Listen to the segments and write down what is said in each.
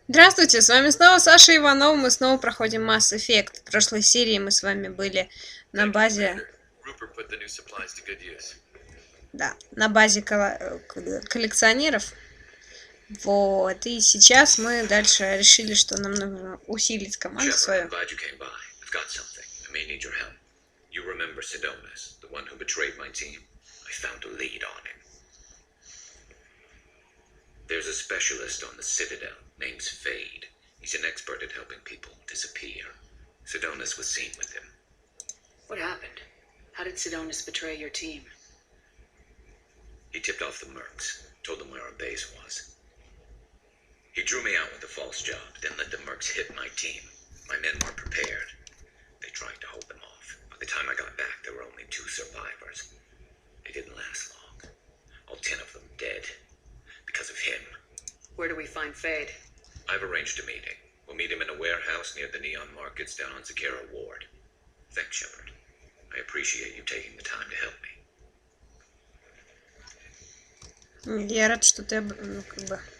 Здравствуйте, с вами снова Саша Иванова, мы снова проходим Mass Effect. В прошлой серии мы с вами были на базе... Да, на базе коллекционеров. Вот, и сейчас мы дальше решили, что нам нужно усилить команду свою. There's a specialist on the Citadel, name's Fade. He's an expert at helping people disappear. Sidonis was seen with him. What happened? How did Sidonis betray your team? He tipped off the mercs, told them where our base was. He drew me out with a false job, then let the mercs hit my team. My men weren't prepared. They tried to hold them off. By the time I got back, there were only 2 survivors. They didn't last long. All 10 of them dead. Because of him. Where do we find Fade? I've arranged a meeting. We'll meet him in a warehouse near the Neon Markets down on Zakera Ward. Thanks, Shepard. I appreciate you taking the time to help me. Я рад, что ты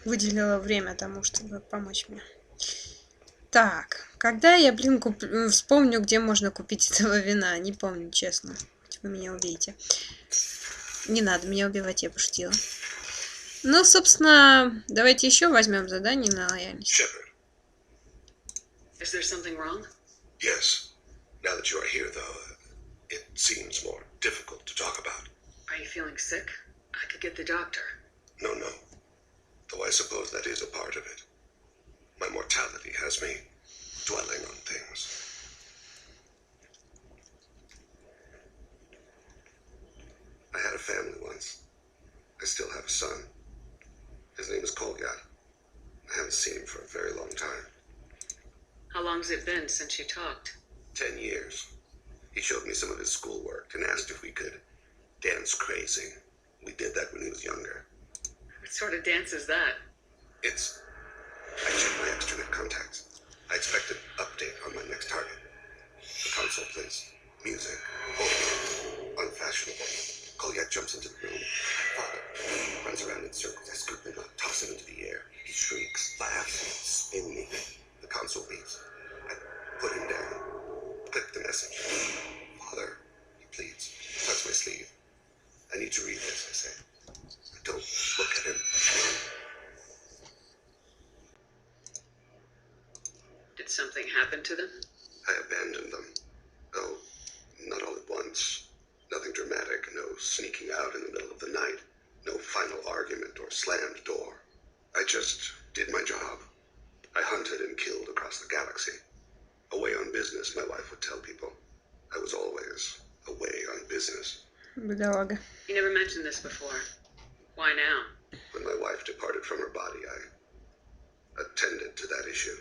выделила время тому, чтобы помочь мне. Так, когда я, вспомню, где можно купить этого вина? Не помню, честно. Хоть вы меня убейте. Не надо меня убивать, я пошутила. Ну, собственно, давайте еще возьмем задание на лояльность. Shepard. Is there something wrong? Yes. Now that you are here, though, it seems more difficult to talk about. Are you feeling sick? I could get the doctor. No. Though I suppose that is a part of it. My mortality has me dwelling on things. I had a family once. I still have a son. His name is Kolyat. I haven't seen him for a very long time. How long's it been since you talked? 10 years. He showed me some of his schoolwork and asked if we could dance crazy. We did that when he was younger. What sort of dance is that? I checked my extranet contacts. I expect an update on my next target. The console plays music, old, unfashionable. Kolyat jumps into the room. My father runs around in circles. I scoop him up, toss him into the air. He shrieks, laughs, spin me. The console beeps. I put him down. Click the message. Father, he pleads. Tucks my sleeve. I need to read this, I say. Don't look at him. Did something happen to them? I abandoned them. Oh, not all at once. Nothing dramatic, no sneaking out in the middle of the night, no final argument or slammed door. I just did my job. I hunted and killed across the galaxy. Away on business, my wife would tell people. I was always away on business. Бедолага. You never mentioned this before. Why now? When my wife departed from her body, I attended to that issue.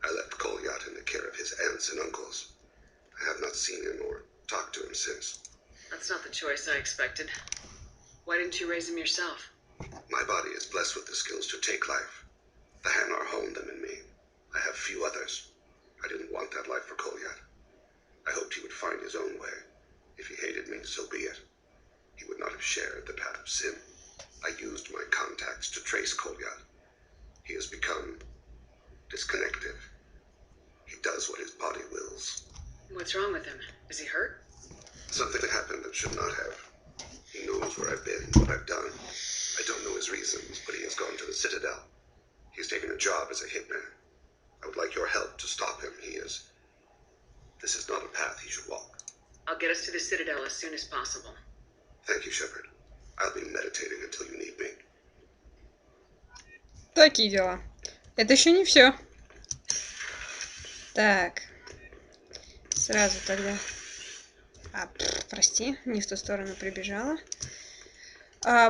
I left Kolyat in the care of his aunts and uncles. I have not seen him or talked to him since. That's not the choice I expected. Why didn't you raise him yourself? My body is blessed with the skills to take life. The Hanar honed them in me. I have few others. I didn't want that life for Kolyat. I hoped he would find his own way. If he hated me, so be it. He would not have shared the path of sin. I used my contacts to trace Kolyat. He has become disconnected. He does what his body wills. What's wrong with him? Is he hurt? Something happened that should not have. He knows where I've been, what I've done. I don't know his reasons, but he has gone to the Citadel. He's taken a job as a hitman. I would like your help to stop him. This is not a path he should walk. I'll get us to the Citadel as soon as possible. Thank you, Shepard. I'll be meditating until you need me. Такие дела. Это еще не все. Так. Сразу тогда... прости, не в ту сторону прибежала.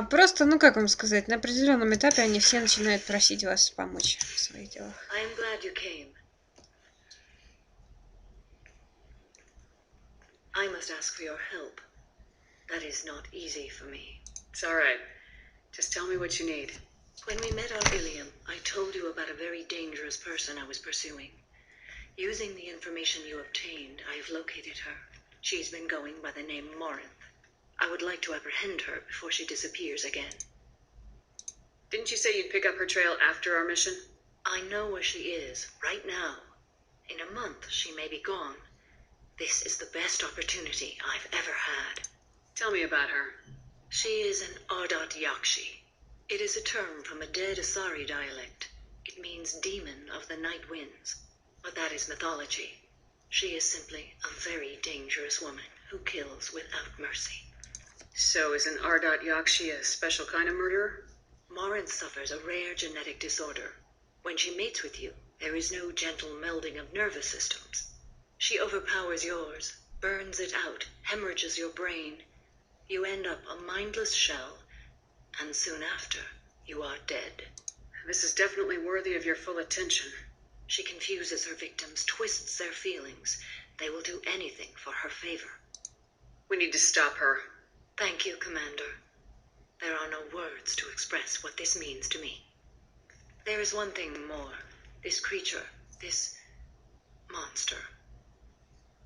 Просто, как вам сказать, на определенном этапе они все начинают просить вас помочь в своих делах. I am glad you came. I must ask for your help. That is not easy for me. It's all right. Just tell me what you need. When we met on Ilium, I told you about a very dangerous person I was pursuing. Using the information you obtained, I have located her. She's been going by the name Morinth. I would like to apprehend her before she disappears again. Didn't you say you'd pick up her trail after our mission? I know where she is, right now. In a month, she may be gone. This is the best opportunity I've ever had. Tell me about her. She is an Ardat Yakshi. It is a term from a dead Asari dialect. It means demon of the night winds. But that is mythology. She is simply a very dangerous woman who kills without mercy. So is an Ardat Yakshi a special kind of murderer? Morinth suffers a rare genetic disorder. When she mates with you, there is no gentle melding of nervous systems. She overpowers yours, burns it out, hemorrhages your brain. You end up a mindless shell, and soon after, you are dead. This is definitely worthy of your full attention. She confuses her victims, twists their feelings. They will do anything for her favor. We need to stop her. Thank you, Commander. There are no words to express what this means to me. There is one thing more. This creature, this monster.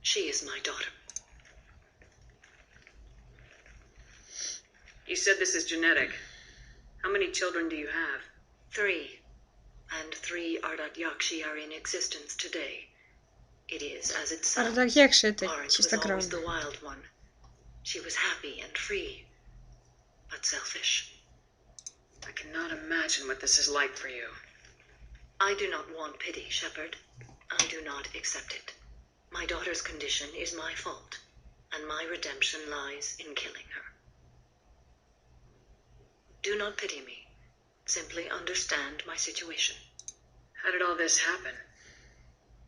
She is my daughter. You said this is genetic. How many children do you have? 3. And 3 Ardat Yakshi are in existence today. It is as it sounds. Ardat Yakshi это Lawrence was always the чистокровный. wild one. She was happy and free, but selfish. I cannot imagine what this is like for you. I do not want pity, Shepard. I do not accept it. My daughter's condition is my fault, and my redemption lies in killing her. Do not pity me. Simply understand my situation. How did all this happen?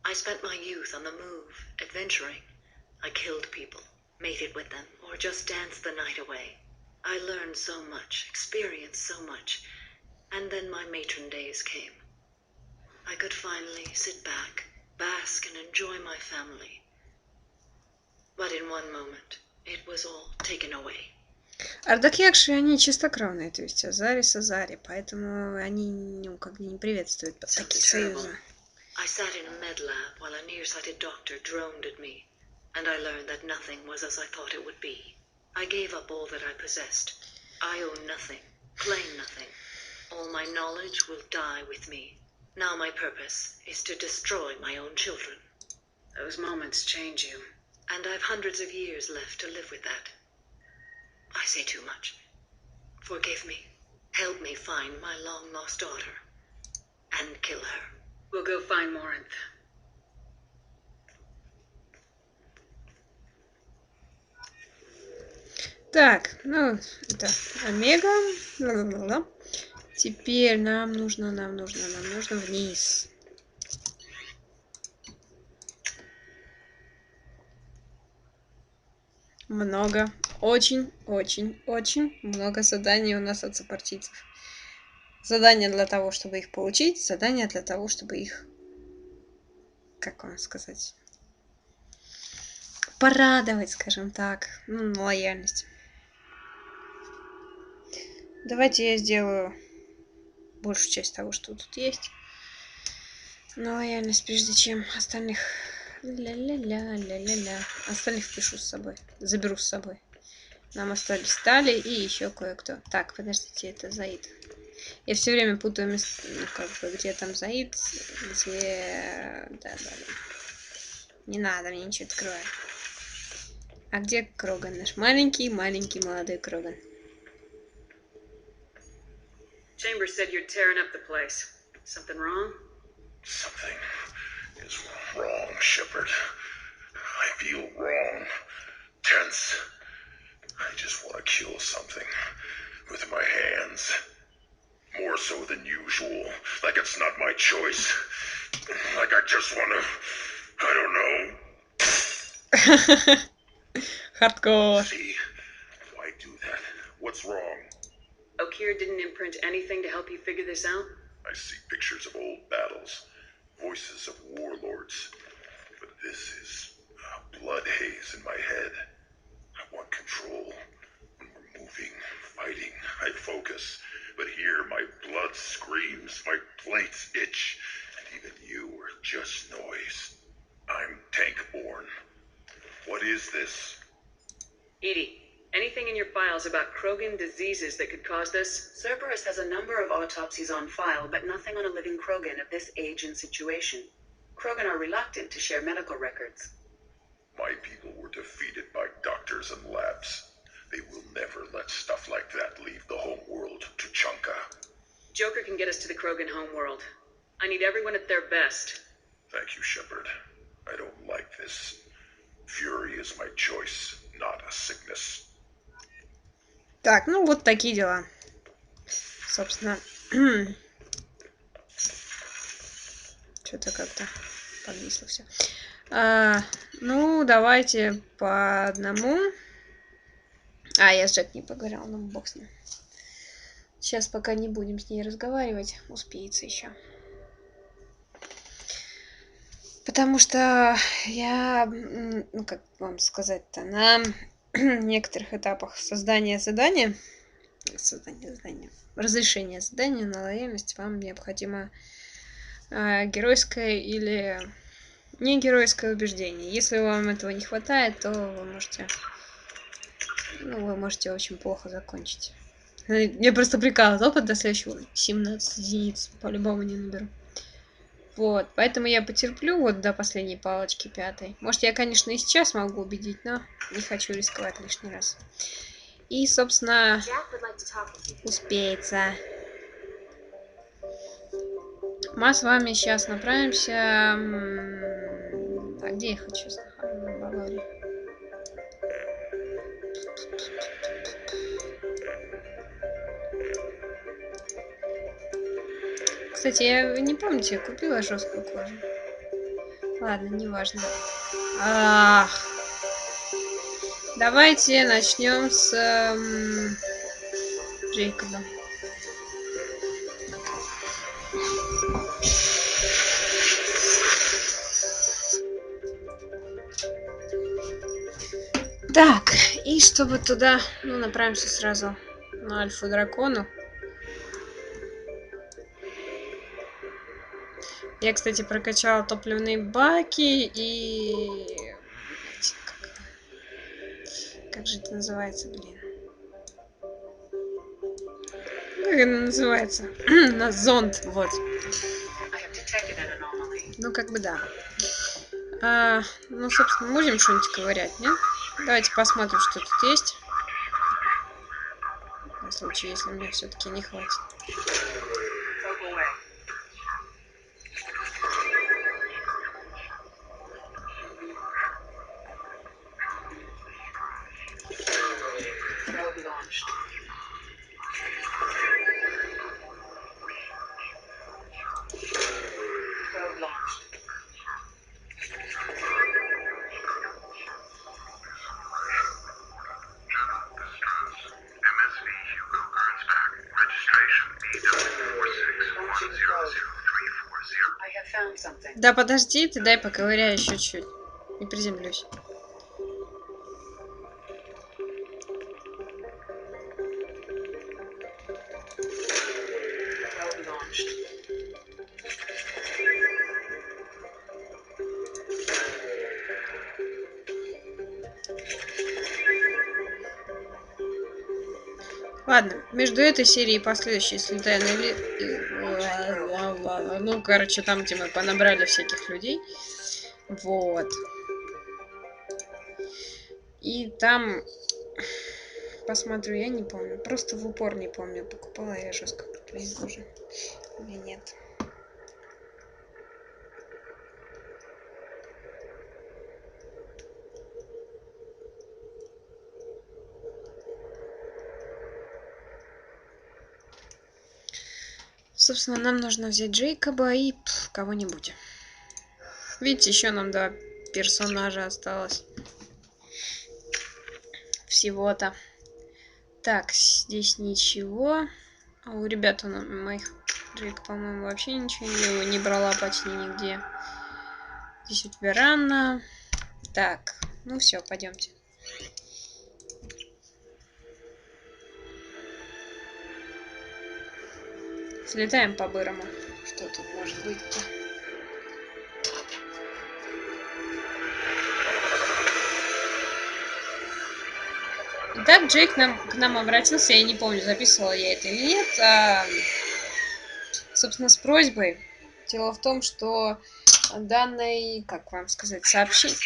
I spent my youth on the move, adventuring. I killed people, mated with them, or just danced the night away. I learned so much, experienced so much, and then my matron days came. I could finally sit back, bask and enjoy my family. But in one moment, it was all taken away. Арdat Yakshi, они чистокровные, то есть Азари с Азари, поэтому они, ну, как бы не приветствуют такие союзы. I sat in a med lab while a nearsighted doctor droned at me, and I learned that nothing was as I thought it would be. I gave up all that I possessed. I own nothing, claim nothing. All my knowledge will die with me. Now my purpose is to destroy my own children. Those moments change you. And I've hundreds of years left to live with that. I say too much. Forgive me. Help me find my long-lost daughter. And kill her. We'll go find Morinth. Так, ну, это Омега. Ла-ла-ла-ла. Теперь нам нужно вниз. Много, очень много заданий у нас от сопартийцев. Задания для того, чтобы их получить, задания для того, чтобы их, как вам сказать, порадовать, скажем так, ну, на лояльность. Давайте я сделаю большую часть того, что тут есть. На лояльность, прежде чем остальных... Ля-ля-ля-ля-ля-ля. Остальных пишу с собой. Заберу с собой. Нам остались Тали и еще кое-кто. Так, подождите, это Заид. Я все время путаю места, ну, как бы, где там Заид, где... Да. Не надо мне ничего открывать. А где Кроган? Наш маленький молодой Кроган. Chambers said you're tearing up the place. Something wrong? Something is wrong, Shepard. I feel wrong. Tense. I just want to kill something with my hands. More so than usual. Like it's not my choice. Like I just want to... I don't know. Hardcore. See? Why do that? What's wrong? Okeer didn't imprint anything to help you figure this out? I see pictures of old battles. Voices of warlords. But this is a blood haze in my head. I want control. When we're moving, fighting, I focus. But here my blood screams, my plates itch, and even you are just noise. I'm tank-born. What is this? Edie, anything anything in your files about Krogan diseases that could cause this? Cerberus has a number of autopsies on file, but nothing on a living Krogan of this age and situation. Krogan are reluctant to share medical records. My people were defeated by doctors and labs. They will never let stuff like that leave the home world to Chunka. Joker can get us to the Krogan homeworld. I need everyone at their best. Thank you, Shepard. I don't like this. Fury is my choice, not a sickness. Так, ну вот такие дела. Собственно. Что-то как-то подвисло все. Ну, давайте по одному. Я с Джек не поговорила, ну бог с ним. Сейчас пока не будем с ней разговаривать, успеется еще. Потому что я, ну как вам сказать-то, на некоторых этапах создания задания, разрешения задания на лояльность вам необходимо геройское или не геройское убеждение. Если вам этого не хватает, то вы можете очень плохо закончить. Я просто прикалываюсь, опыт до следующего 17 единиц по-любому не наберу. Вот, поэтому я потерплю вот до последней палочки 5. Может, я, конечно, и сейчас могу убедить, но не хочу рисковать лишний раз. И, собственно, успеется. Мы с вами сейчас направимся... А где я хочу захватить? Кстати, я не помните, я купила жесткую кожу. Ладно, неважно. Давайте начнем с Джекоба. Так, и чтобы туда, направимся сразу на Альфу Дракону. Я, кстати, прокачала топливные баки и... Как же это называется, блин? Как это называется? На зонд, вот. Ну, как бы да. Собственно, можем что-нибудь ковырять, нет? Давайте посмотрим, что тут есть. На случай, если мне все-таки не хватит. Да подожди, ты дай поковыряю еще чуть. И приземлюсь. Ладно, между этой серией и последующей слетая на там, где мы понабрали всяких людей. Вот. И там... Посмотрю, я не помню. Просто в упор не помню, покупала я жестко уже. Или нет. Собственно, нам нужно взять Джекоба и кого-нибудь. Видите, еще нам 2 персонажа осталось. Всего-то. Так, здесь ничего. А у ребят моих Джейк, по-моему, вообще ничего не брала почти нигде. Здесь вот Веранна. Так, ну все, пойдемте. Слетаем по-бырому. Что тут может быть-то? Итак, Джейк к нам обратился, я не помню, записывала я это или нет, собственно, с просьбой. Дело в том, что данный, как вам сказать, сообщение...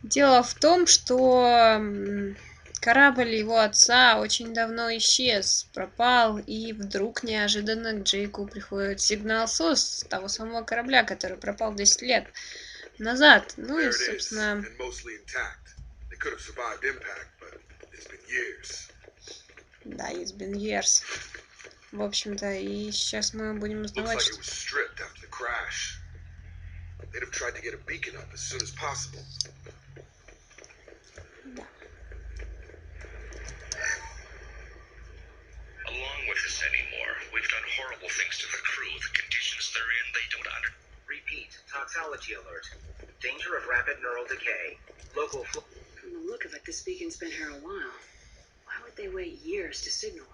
Дело в том, что корабль его отца очень давно исчез, пропал, и вдруг неожиданно к Джейку приходит сигнал СОС с того самого корабля, который пропал 10 лет назад. Ну и, собственно... Да, it's been years. В общем-то, и сейчас мы будем узнавать, что... Да. Along with this anymore, we've done horrible things to the crew. The conditions they're in, they don't under... Repeat, toxology alert. Danger of rapid neural decay. Local From the look of it, this beacon's been here a while. Why would they wait years to signal?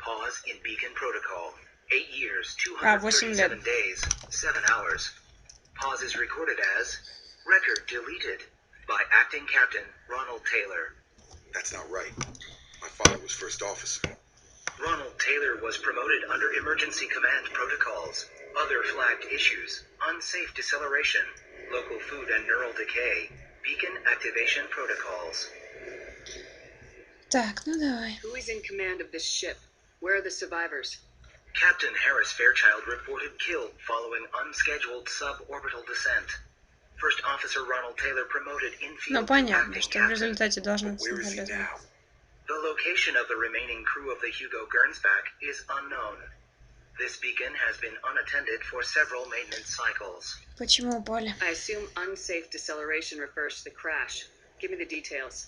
pause in beacon protocol. 8 years, 8 237 days, 7 hours. Pause is recorded as record deleted by acting captain Ronald Taylor. That's not right. My father was first officer. Ronald Taylor was promoted under emergency command protocols. Other flagged issues: unsafe deceleration, local food and neural decay, beacon activation protocols. Так, ну давай. Who is in command of this ship? Where are the survivors? Captain Harris Fairchild reported killed following unscheduled suborbital descent. First Officer Ronald Taylor promoted infield Ну понятно, acting что в captain. результате должна быть Where is he обязана. now? The location of the remaining crew of the Hugo Gernsback is unknown. This beacon has been unattended for several maintenance cycles. Почему упали? I assume unsafe deceleration refers to the crash. Give me the details.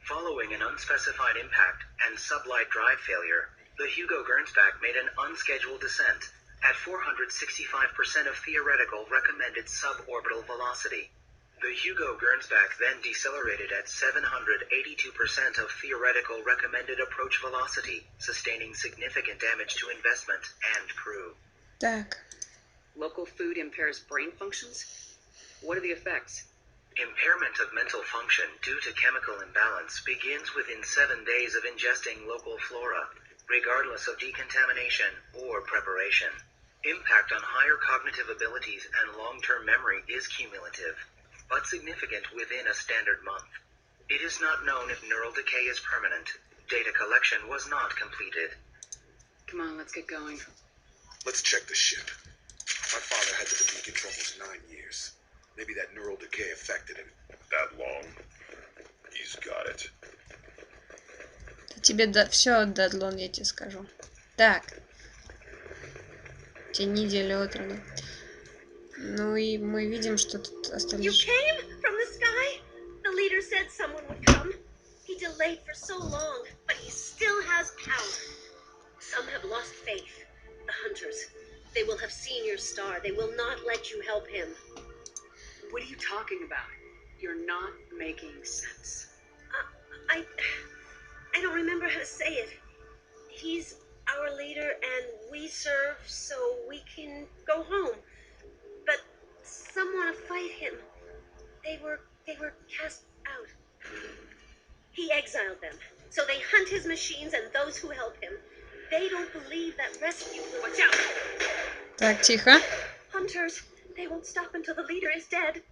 Following an unspecified impact and sublight drive failure, the Hugo Gernsback made an unscheduled descent at 465% of theoretical recommended suborbital velocity. The Hugo Gernsback then decelerated at 782% of theoretical recommended approach velocity, sustaining significant damage to investment and crew. Так, Local food impairs brain functions? What are the effects? Impairment of mental function due to chemical imbalance begins within 7 days of ingesting local flora, regardless of decontamination or preparation. Impact on higher cognitive abilities and long-term memory is cumulative, but significant within a standard month. It is not known if neural decay is permanent. Data collection was not completed. Come on, let's get going. Let's check the ship. My father had the beacon for almost 9 years. Maybe that neural decay affected him. That long? He's got it. тебе все дадлон, я тебе скажу. Так. Тебе неделю от роду. Ну и мы видим, что тут You остались... came from the sky? The leader said someone would come. He delayed for so long, but he still has power. Some have lost faith. The hunters. They will have seen your star. They will not let you help him. What are you talking about? You're not making sense. I don't remember how to say it. He's our leader and we serve so we can go home. But some want to fight him. They were cast out. He exiled them. So they hunt his machines and those who help him. They don't believe that rescue will... Watch out! Так, тихо. Hunters, they won't stop until the leader is dead.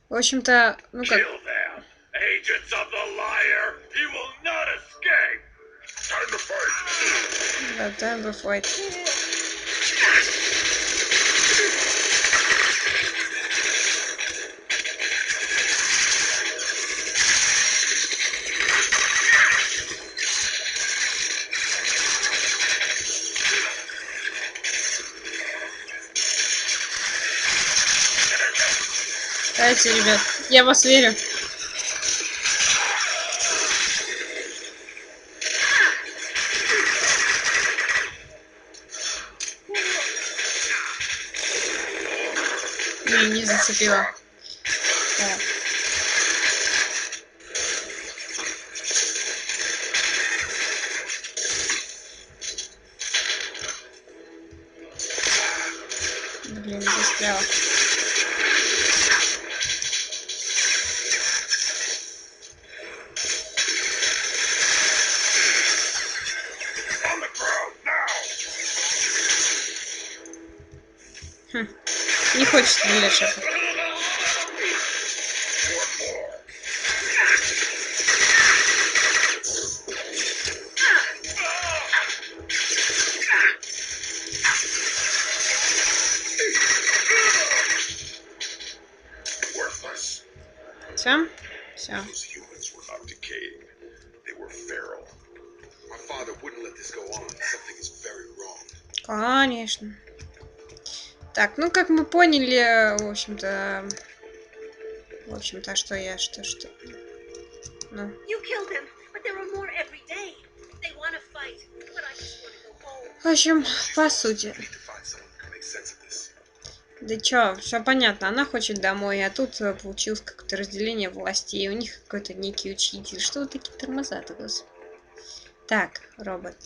В общем-то, ну как... Kill them! Agents of the liar! He will not escape! Time to fight! Да, time to fight. Давайте, ребят, я вас верю. Блин, не зацепила. Так. Блин, застряла. Не хочет стрелять шеф. Worthless. Все? Все. Those humans were not decaying. They were feral. My father wouldn't let this go on. Something is very wrong. Конечно. Так, ну как мы поняли, в общем-то, что я, что. Ну. You killed them, but there are more every day. They want to fight, but I just want to go home. В общем, по сути. We need to find someone who can make sense of this. Да чё, все понятно, она хочет домой, а тут получилось какое-то разделение властей, у них какой-то некий учитель. Что вот такие тормоза-то, господи. Так, робот.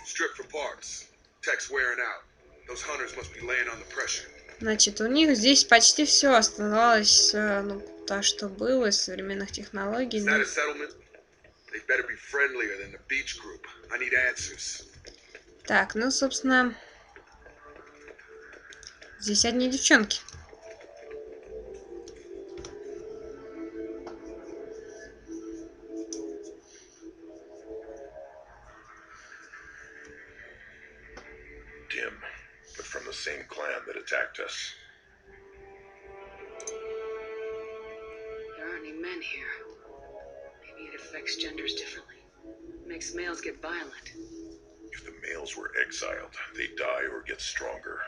Strip for parts. Tech's wearing out. Those hunters must be laying on the pressure. Значит, у них здесь почти все оставалось, ну, то, что было из современных технологий. Is that a settlement? They better be friendlier than the beach group. I need answers. Так, ну, собственно, здесь одни девчонки. Dim, but from the same clan that attacked us. There aren't any men here. Maybe it affects genders differently. Makes males get violent. If the males were exiled, they die or get stronger.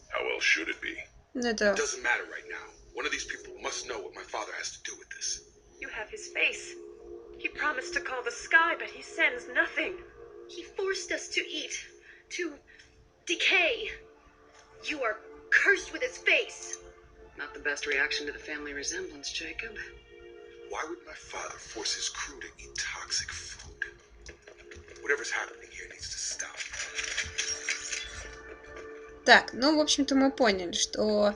How else should it be? Это... It doesn't matter right now. One of these people must know what my father has to do with this. You have his face. He promised to call the sky, but he sends nothing. He forced us to eat, to decay. You are cursed with his face. Not the best reaction to the family resemblance, Jacob. Why would my father force his crew to eat toxic food? Whatever's happening here needs to stop. Так, ну, в общем-то, мы поняли, что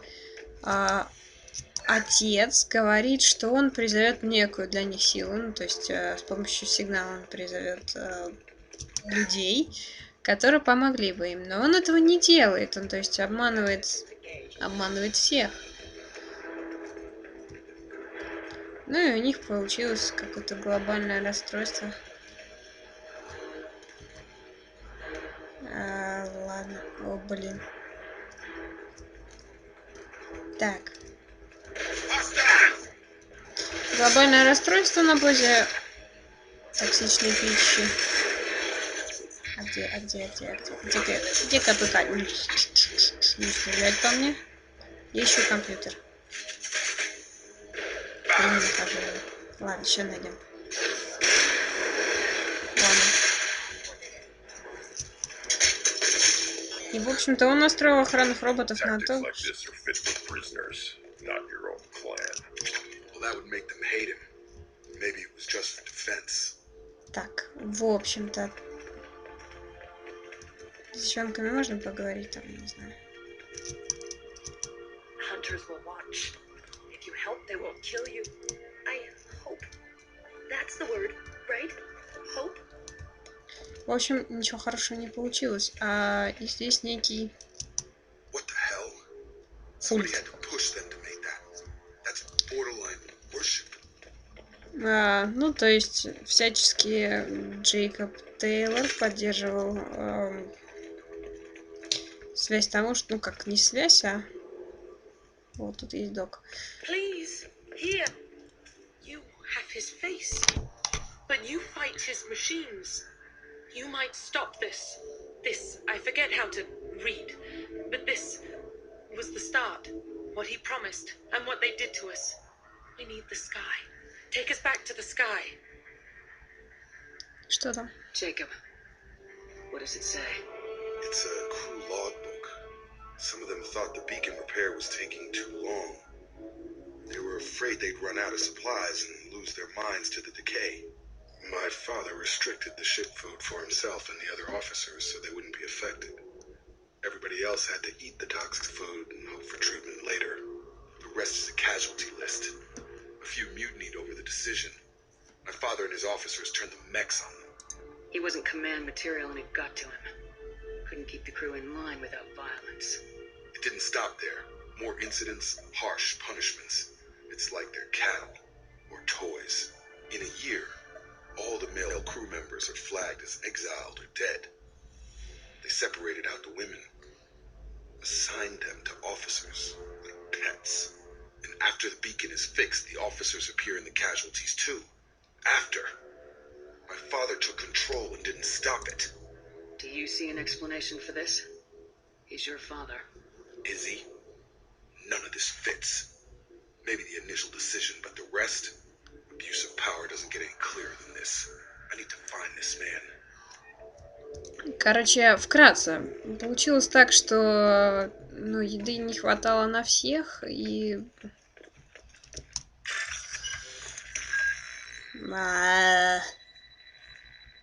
отец говорит, что он призовет некую для них силу, ну, то есть с помощью сигнала он призовет людей, которые помогли бы им. Но он этого не делает, он, то есть, обманывает всех. Ну и у них получилось какое-то глобальное расстройство. Ладно, о, блин. Так. Глобальное расстройство на базе токсичной пищи. Где КПК? Не стрелять по мне. Я ищу компьютер. Я не нахожу его. Ладно, еще найдем. Ладно. И, в общем-то, он настроил охранных роботов на то, Tactics like this are fit for prisoners, not your own clan. Well, that would make them hate him. Maybe it was just for defense. Так, в общем-то. С девчонками можно поговорить там, не знаю. Hunters will watch. If you help, they will kill you. I hope. That's the word, right? Hope? В общем, ничего хорошего не получилось. И здесь некий What the hell? Somebody had to push them to make that. That's borderline worship. ну, то есть, всячески Джейкоб Тейлор поддерживал связь тому, что, ну, как не связь, а вот тут есть док. Please, here. You have his face, but you fight his machines. You might stop this. This, I forget how to read, but this was the start. What he promised and what they did to us. We need the sky. Take us back to the sky. Что там? Jacob, what does it say? It's a crew logbook. Some of them thought the beacon repair was taking too long. They were afraid they'd run out of supplies and lose their minds to the decay. My father restricted the ship food for himself and the other officers so they wouldn't be affected. Everybody else had to eat the toxic food and hope for treatment later. The rest is a casualty list. A few mutinied over the decision. My father and his officers turned the mechs on them. He wasn't command material and it got to him. Couldn't keep the crew in line without violence. It didn't stop there. More incidents, harsh punishments. It's like they're cattle or toys. In a year, all the male crew members are flagged as exiled or dead. They separated out the women, assigned them to officers like pets. And after the beacon is fixed, the officers appear in the casualties too. After. My father took control and didn't stop it. Do you see an explanation for this? He's your father. Is he? None of this fits. Maybe the initial decision, but the rest? Abuse of power doesn't get any clearer than this. I need to find this man. Короче, вкратце. Получилось так, что ну, еды не хватало на всех, и...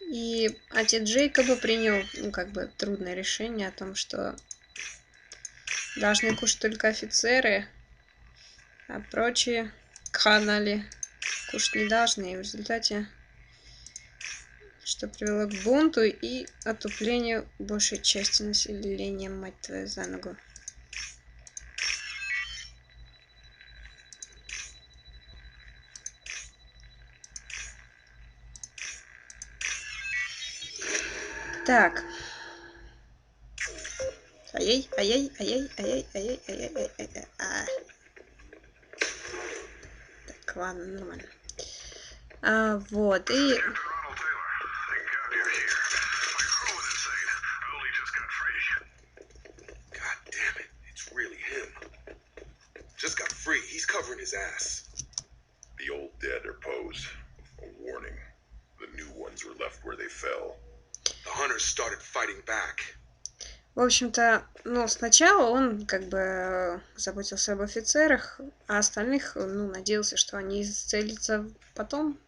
И отец Джейкоба принял, ну, как бы, трудное решение о том, что должны кушать только офицеры, а прочие канали кушать не должны. И в результате, что привело к бунту и отуплению большей части населения, мать твою, за ногу. Так. Ай-яй. Так, ладно, нормально. Вот, и... God damn it, it's really him. Just got free. He's covering his ass. The old dead are posed. A warning. The new ones were left where they fell. The hunters started fighting back. В общем-то, ну, сначала он как бы заботился об офицерах, а остальных, ну, надеялся, что они исцелятся потом,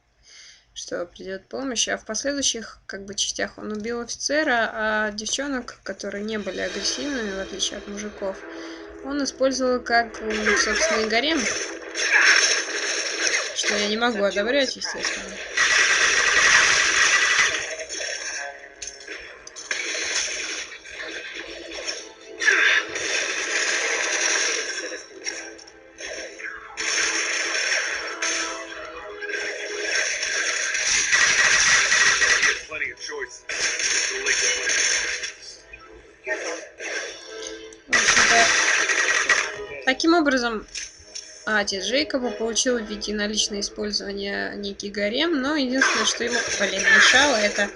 что придет помощь, а в последующих, как бы, частях он убил офицера, а девчонок, которые не были агрессивными, в отличие от мужиков, он использовал как собственный гарем, что я не могу одобрять, естественно. Таким образом, отец Джейкоба получил в виде наличное использование некий гарем, но единственное, что ему, мешало, это,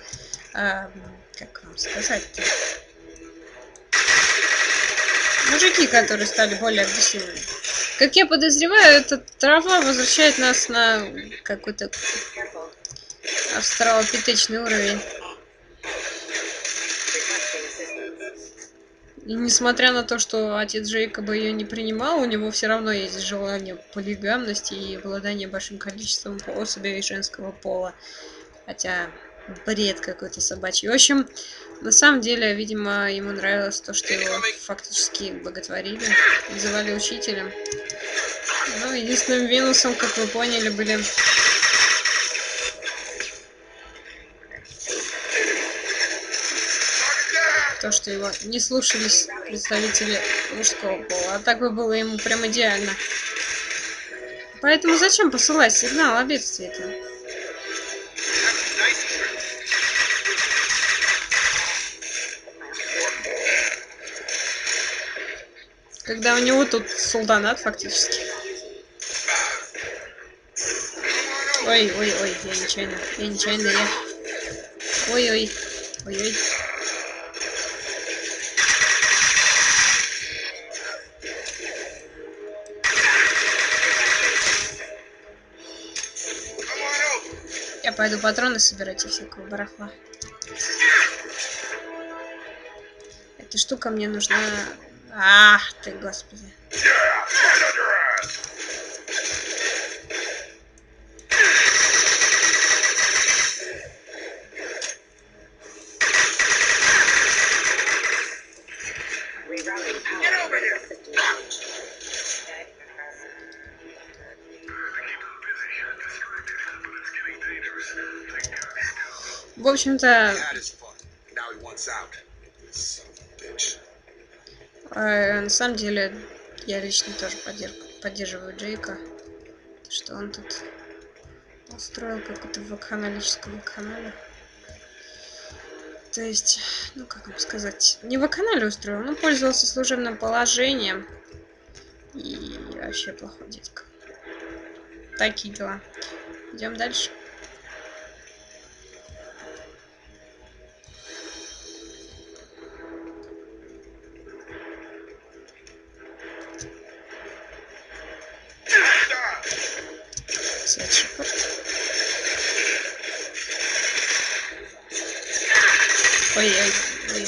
как вам сказать-то, мужики, которые стали более агрессивными. Как я подозреваю, эта трава возвращает нас на какой-то австралопитечный уровень. И несмотря на то, что отец Джейкоба ее не принимал, у него все равно есть желание полигамности и обладание большим количеством особей женского пола. Хотя бред какой-то собачий. В общем, на самом деле, видимо, ему нравилось то, что его фактически боготворили, называли учителем. Но единственным минусом, как вы поняли, были... то, что его не слушались представители мужского пола. А так бы было ему прям идеально. Поэтому зачем посылать сигнал о бедствии-то? Когда у него тут султанат фактически. Ой, я нечаянно, Ой. Я пойду патроны собирать и всякого барахла. Эта штука мне нужна... Ах ты, господи. В общем-то, На самом деле, я лично тоже поддерживаю Джейка, что он тут устроил какую-то вакханалическую канале. То есть, ну как вам сказать, не вакханалию устроил, но пользовался служебным положением. И вообще плохой дядька. Такие дела. Идем дальше. Ой-ой-ой.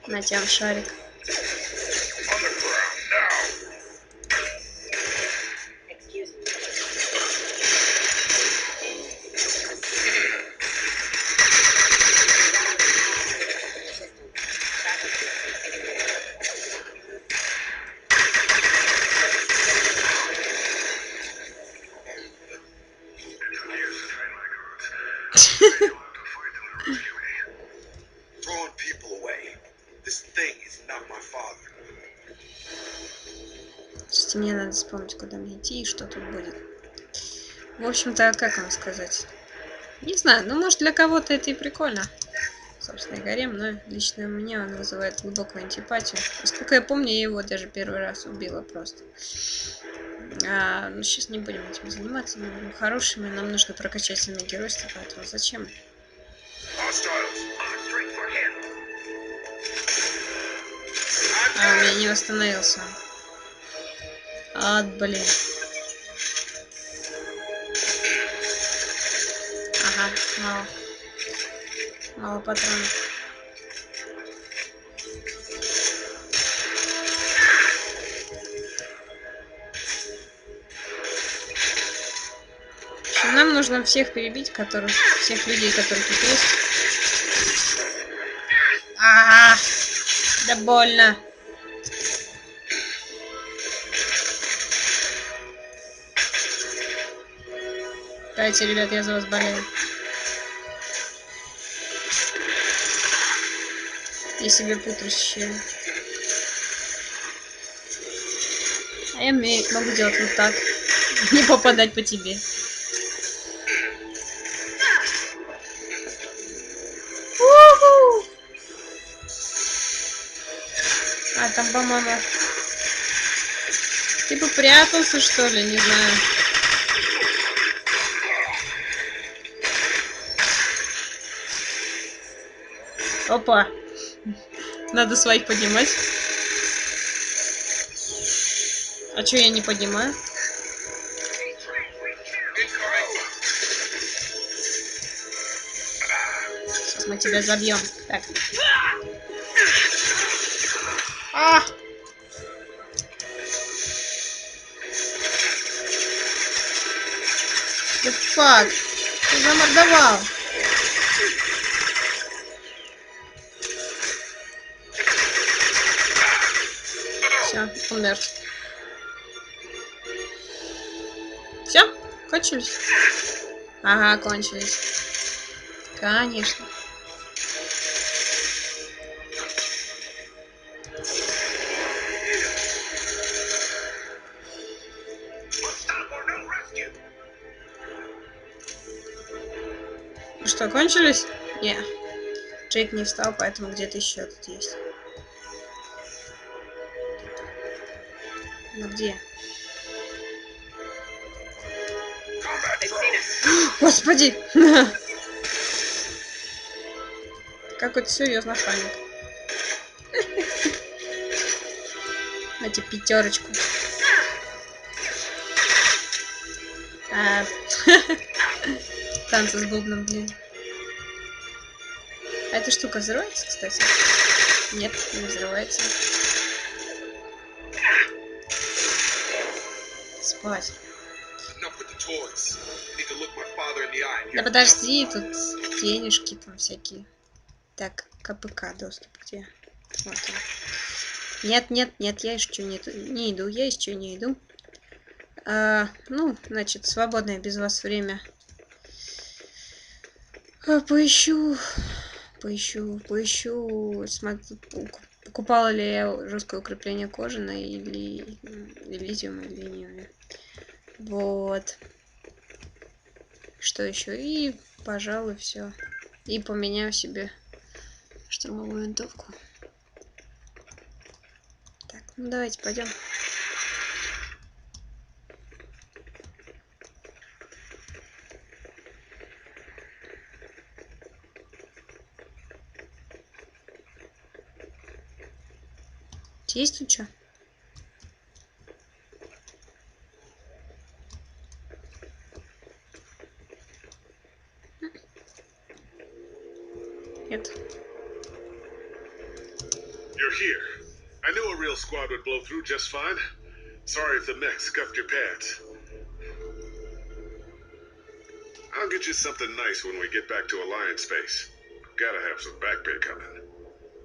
Натям шарик. Throwing people away. This thing is not my father. Мне надо вспомнить, куда мне идти и что тут будет. В общем-то, как вам сказать? Не знаю, ну может для кого-то это и прикольно. Собственно, гарем, но лично мне он вызывает глубокую антипатию. Насколько я помню, я его даже первый раз убила просто. Ну, сейчас не будем этим заниматься, мы будем хорошими, нам нужно прокачать сами геройство, поэтому зачем? У меня не восстановился. Блин. Ага, мало. Мало патронов. Нам нужно всех перебить, всех людей, которые тут есть. Да больно. Давайте, ребят, я за вас болею. Я себе путаюсь еще. А я могу делать вот так. Не попадать по тебе. Там, по-моему... Ты бы прятался, что ли? Не знаю. Опа. Надо своих поднимать. А чё я не поднимаю? Сейчас мы тебя забьем. Так. Да фак. Ты замордовал. Все, умер. Все? Кончились? Ага, кончились. Конечно. Ну что, кончились? Не. Джейк не встал, поэтому где-то еще тут есть. Ну где? Господи! Какой-то серьезный охранник. Дайте пятерочку. Танцы с бубном, блин. А эта штука взрывается, кстати? Нет, не взрывается. Спать. Да подожди, тут денежки там всякие. Так, КПК доступ где? Вот он. Нет, нет, нет, я еще не иду, я еще не иду. Ну, значит, свободное без вас время. Поищу. Покупала ли я жесткое укрепление кожаное или литиум или не. Вот. Что еще? И, пожалуй, все. И поменяю себе штурмовую винтовку. Так, ну давайте пойдем. Есть тут что? Нет. You're here. I knew a real squad would blow through just fine. Sorry if the mech scuffed your pads. I'll get you something nice when we get back to Alliance space. Gotta have some back pay coming.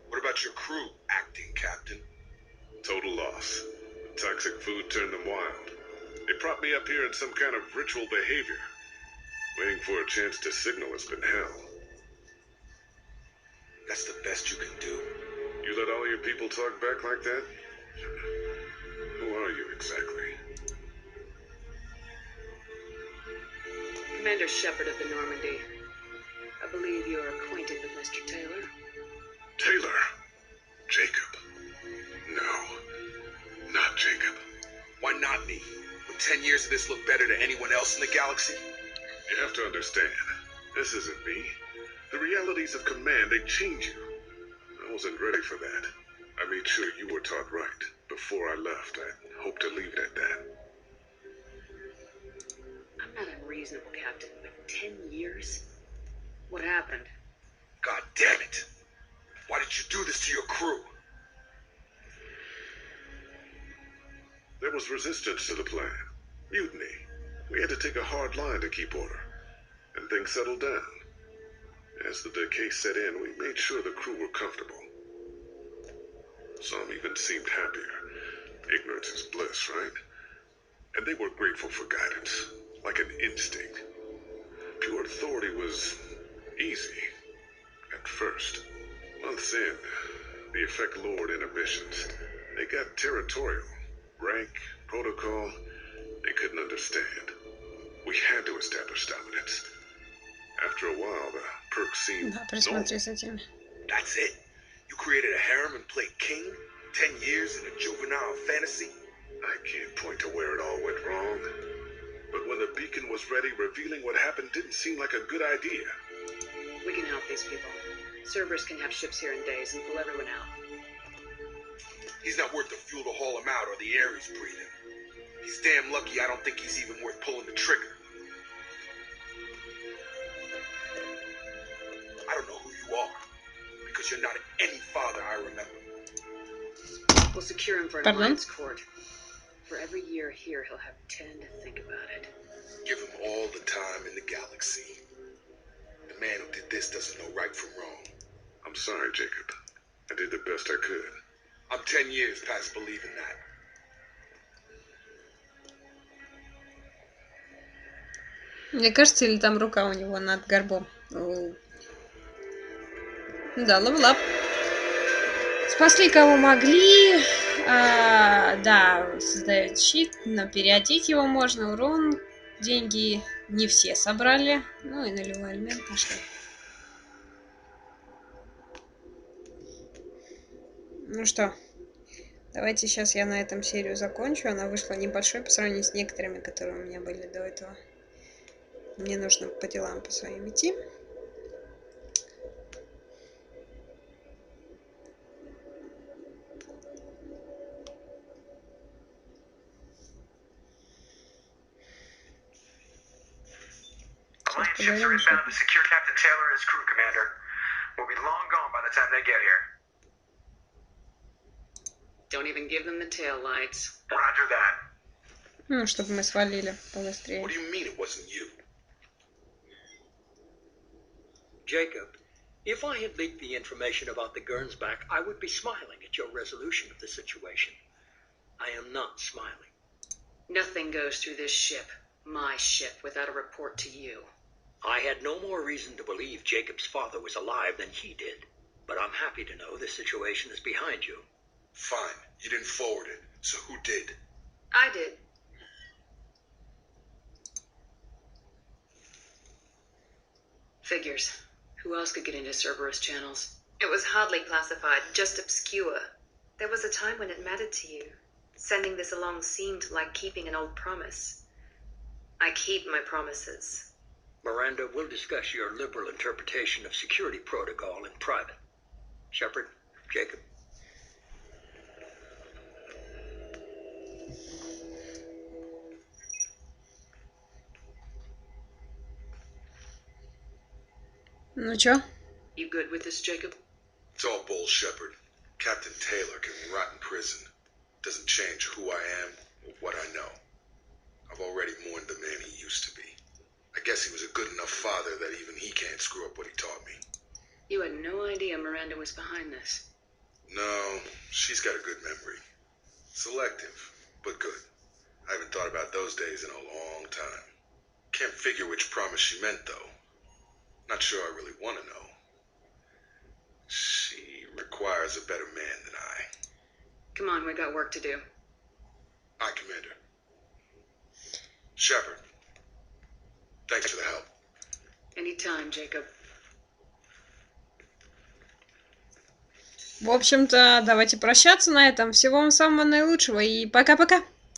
What about your crew, acting captain? Total loss. Toxic food turned them wild. They propped me up here in some kind of ritual behavior. Waiting for a chance to signal has been hell. That's the best you can do? You let all your people talk back like that? Who are you exactly? Commander Shepard of the Normandy. I believe you're acquainted with Mr. Taylor. Taylor? Jacob? No. Not Jacob. Why not me? Would 10 years of this look better to anyone else in the galaxy? You have to understand, this isn't me. The realities of command, they change you. I wasn't ready for that. I made sure you were taught right. Before I left, I hoped to leave it at that. I'm not unreasonable, Captain, but 10 years? What happened? God damn it! Why did you do this to your crew? There was resistance to the plan. Mutiny. We had to take a hard line to keep order. And things settled down. As the decay set in, we made sure the crew were comfortable. Some even seemed happier. Ignorance is bliss, right? And they were grateful for guidance, like an instinct. Pure authority was easy, at first. Months in, the effect lowered inhibitions. They got territorial. Rank, protocol, they couldn't understand. We had to establish dominance. After a while, the perks seemed Да, normal. присмотри с этим. That's it? You created a harem and played king? 10 years in a juvenile fantasy? I can't point to where it all went wrong. But when the beacon was ready, revealing what happened didn't seem like a good idea. We can help these people. Cerberus can have ships here in days and pull everyone out. He's not worth the fuel to haul him out or the air he's breathing. He's damn lucky I don't think he's even worth pulling the trigger. I don't know who you are, because you're not any father I remember. We'll secure him for an Pardon? alliance court. For every year here, he'll have 10 to think about it. Give him all the time in the galaxy. The man who did this doesn't know right from wrong. I'm sorry, Jacob. I did the best I could. I'm 10 years past believing that. Мне кажется, или там рука у него над горбом. Да, левелап. Спасли кого могли. Да, создает щит, но переодеть его можно. Урон, деньги не все собрали. Ну и нулевой элемент нашли. Ну что, давайте сейчас я на этом серию закончу. Она вышла небольшой по сравнению с некоторыми, которые у меня были до этого. Мне нужно по делам по своим идти. Alliance ships are inbound to secure Captain Taylor and his crew, Commander. We'll be long gone by the time they get here. Don't even give them the tail lights. Roger that. Ну, чтобы мы свалили побыстрее. What do you mean it wasn't you? Jacob, if I had leaked the information about the Gernsback, I would be smiling at your resolution of the situation. I am not smiling. Nothing goes through this ship, my ship, without a report to you. I had no more reason to believe Jacob's father was alive than he did, but I'm happy to know the situation is behind you. Fine. You didn't forward it. So who did? I did. Figures. Who else could get into Cerberus channels? It was hardly classified, just obscure. There was a time when it mattered to you. Sending this along seemed like keeping an old promise. I keep my promises. Miranda, we'll discuss your liberal interpretation of security protocol in private. Shepard, Jacob. Ну чё? You good with this, Jacob? It's all bull, Shepard. Captain Taylor can rot in prison. Doesn't change who I am or what I know. I've already mourned the man he used to be. I guess he was a good enough father that even he can't screw up what he taught me. You had no idea Miranda was behind this. No, she's got a good memory. Selective, but good. I haven't thought about those days in a long time. Can't figure which promise she meant, though. Not sure I really want to know. She requires a better man than I. Come on, we got work to do. Aye, Commander. Shepard. Thanks for the help. Anytime, Jacob. В общем-то, давайте прощаться на этом. Всего вам самого наилучшего и пока-пока.